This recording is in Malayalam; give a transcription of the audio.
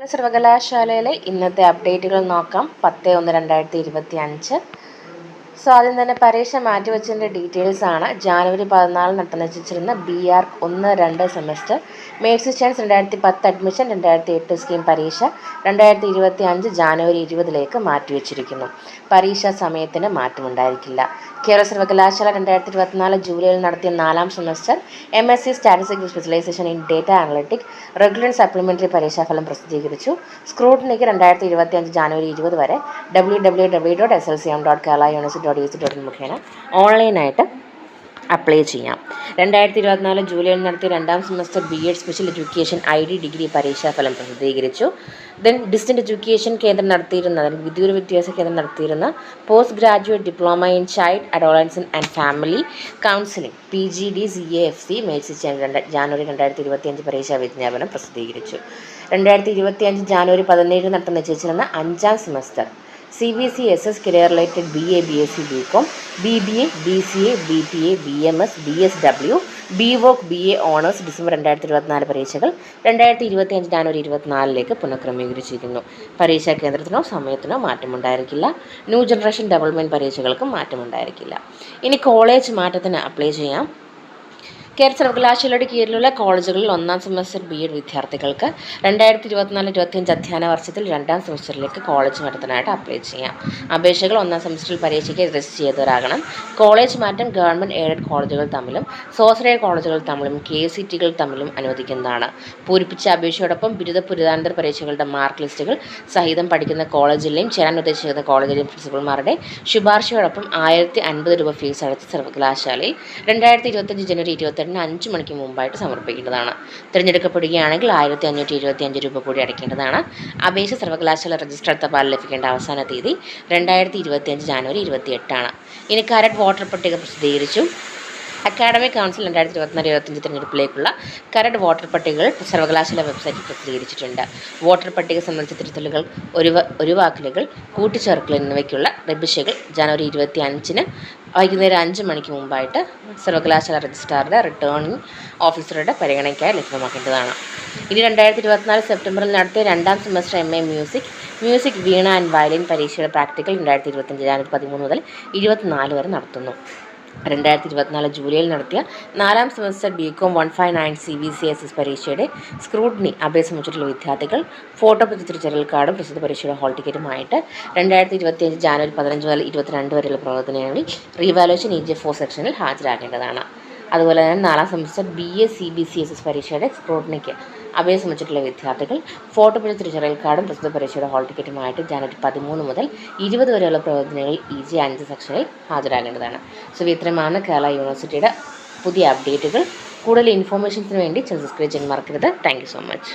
സർവകലാശാലയിലെ ഇന്നത്തെ അപ്ഡേറ്റുകൾ നോക്കാം. 10/1/2025. ആദ്യം തന്നെ പരീക്ഷ മാറ്റിവെച്ചതിൻ്റെ ഡീറ്റെയിൽസ് ആണ്. ജാനുവരി 14 നടത്താൻ നിശ്ചയിച്ചിരുന്ന BArch 1-2 semester Mercy chance 2010 admission 2008 scheme പരീക്ഷ 2025 ജാനുവരി 20 മാറ്റിവെച്ചിരിക്കുന്നു. പരീക്ഷാ സമയത്തിന് മാറ്റമുണ്ടായിരിക്കില്ല. കേരള സർവകലാശാല 2024 ജൂലൈയിൽ നടത്തിയ 4ാം semester MSc statistics specialisation in data analytic regular and supplementary പരീക്ഷാഫലം പ്രസിദ്ധീകരിച്ചു. സ്ക്രൂട്ടിനിക്ക് 2025 ജാനുവരി 20 വരെ www.slcm.keralauniversity.ac.in മുഖേന ഓൺലൈനായിട്ട് അപ്ലൈ ചെയ്യാം. 2024 ജൂലൈയിൽ നടത്തിയ 2ാം semester BEd special education ID degree പരീക്ഷാഫലം പ്രസിദ്ധീകരിച്ചു. ഡിസ്റ്റൻറ്റ് എഡ്യൂക്കേഷൻ കേന്ദ്രം നടത്തിയിരുന്ന വിദൂര വിദ്യാഭ്യാസ കേന്ദ്രം നടത്തിയിരുന്ന post graduate diploma in child adolescence and family counselling PGDCAFC Mercy chance January 2025 പരീക്ഷാ വിജ്ഞാപനം പ്രസിദ്ധീകരിച്ചു. 2025 ജാനുവരി 17 നടത്താൻ നിശ്ചയിച്ചിരുന്ന 5ാം semester CBCSS career related BA BSc BCom BBA BCA BPA BMS BSW BVoc BA honours December 2024 പരീക്ഷകൾ 2025 ജാനുവരി 24 പുനഃക്രമീകരിച്ചിരിക്കുന്നു. പരീക്ഷാ കേന്ദ്രത്തിനോ സമയത്തിനോ മാറ്റമുണ്ടായിരിക്കില്ല. ന്യൂ ജനറേഷൻ ഡെവലപ്മെൻറ്റ് പരീക്ഷകൾക്കും മാറ്റമുണ്ടായിരിക്കില്ല. ഇനി കോളേജ് മാറ്റത്തിന് അപ്ലൈ ചെയ്യാം. കേരള സർവകലാശാലയുടെ കീഴിലുള്ള കോളേജുകളിൽ 1ാം സെമസ്റ്റർ BEd വിദ്യാർത്ഥികൾക്ക് 2024-25 അധ്യയന വർഷത്തിൽ 2ാം സെമസ്റ്ററിലേക്ക് കോളേജ് മാറ്റത്തിനായിട്ട് അപ്ലൈ ചെയ്യാം. അപേക്ഷകൾ 1ാം സെമസ്റ്ററിൽ പരീക്ഷയ്ക്ക് രജിസ്റ്റർ ചെയ്തവരാകണം. കോളേജ് മാറ്റം ഗവൺമെൻറ് എയ്ഡഡ് കോളേജുകൾ തമ്മിലും സ്വാശ്രയ കോളേജുകൾ തമ്മിലും KCTകൾ തമ്മിലും അനുവദിക്കുന്നതാണ്. പൂരിപ്പിച്ച അപേക്ഷയോടൊപ്പം ബിരുദാനന്തര പരീക്ഷകളുടെ മാർക്ക് ലിസ്റ്റുകൾ സഹിതം പഠിക്കുന്ന കോളേജിലെയും ചേരാൻ ഉദ്ദേശിക്കുന്ന കോളേജിലെയും പ്രിൻസിപ്പൽമാരുടെ ശുപാർശയോടൊപ്പം 1050 രൂപ ഫീസ് അടച്ച് സർവകലാശാലയിൽ 2025 ജനുവരി 22 5 മണിക്ക് മുമ്പായിട്ട് സമർപ്പിക്കേണ്ടതാണ്. തിരഞ്ഞെടുക്കപ്പെടുകയാണെങ്കിൽ 1525 രൂപ കൂടി അടയ്ക്കേണ്ടതാണ്. അപേക്ഷ സർവകലാശാല രജിസ്റ്റർ തപാൽ ലഭിക്കേണ്ട അവസാന തീയതി 2025 ജാനുവരി 28 ഇനി കരട് വോട്ടർ പട്ടിക പ്രസിദ്ധീകരിച്ചു. അക്കാഡമിക് കൗൺസിൽ 2024-25 തിരഞ്ഞെടുപ്പിലേക്കുള്ള കരട് വോട്ടർ പട്ടികകൾ സർവകലാശാല വെബ്സൈറ്റിൽ പ്രസിദ്ധീകരിച്ചിട്ടുണ്ട്. വോട്ടർ പട്ടിക സംബന്ധിച്ച തിരുത്തലുകൾ, ഒഴിവാക്കലുകൾ, കൂട്ടിച്ചേർക്കൽ എന്നിവയ്ക്കുള്ള റിവിഷനുകൾ ജനുവരി 25 വൈകുന്നേരം 5 മണിക്ക് മുമ്പായിട്ട് സർവകലാശാല രജിസ്ട്രാറുടെ റിട്ടേണിംഗ് ഓഫീസറുടെ പരിഗണനയ്ക്കായി ലഭ്യമാക്കേണ്ടതാണ്. ഇനി 2024 സെപ്റ്റംബറിൽ നടത്തിയ 2ാം semester MA music Veena and violin പരീക്ഷയുടെ പ്രാക്ടിക്കൽ 2025 ജാനുവരി 13 മുതൽ 24 വരെ നടത്തുന്നു. 2024 ജൂലൈയിൽ നടത്തിയ 4ാം സെമസ്റ്റർ BCom 159 CBCSS പരീക്ഷയുടെ സ്ക്രൂട്ടിനി അപേക്ഷ സമർപ്പിച്ചിട്ടുള്ള വിദ്യാർത്ഥികൾ ഫോട്ടോ തിരിച്ചറിയൽ കാർഡും പ്രസിദ്ധ പരീക്ഷയുടെ ഹോൾ ടിക്കറ്റുമായിട്ട് 2025 ജാനുവരി 15 മുതൽ 22 വരെയുള്ള പ്രവർത്തനങ്ങളിൽ റീവാലുവേഷൻ EJ4 സെക്ഷനിൽ ഹാജരാകേണ്ടതാണ്. അതുപോലെ തന്നെ 4ാം സെമസ്റ്റർ BA CBCSS പരീക്ഷയുടെ സ്ക്രൂട്ടിനിക്ക് അപേക്ഷ സമർപ്പിച്ചിട്ടുള്ള വിദ്യാർത്ഥികൾ ഫോട്ടോ തിരിച്ചറിയൽ കാർഡും പ്രസിദ്ധ പരീക്ഷയുടെ ഹോൾ ടിക്കറ്റുമായിട്ട് ജനുവരി 13 മുതൽ 20 വരെയുള്ള പ്രവർത്തനങ്ങളിൽ EJ5 സെക്ഷനിൽ ഹാജരാകേണ്ടതാണ്. ഇത്രയുമാണ് കേരള യൂണിവേഴ്സിറ്റിയുടെ പുതിയ അപ്ഡേറ്റുകൾ. കൂടുതൽ ഇൻഫോർമേഷൻസിന് വേണ്ടി സബ്സ്ക്രൈബ് ചെയ്യാൻ മറക്കരുത്. Thank you so much.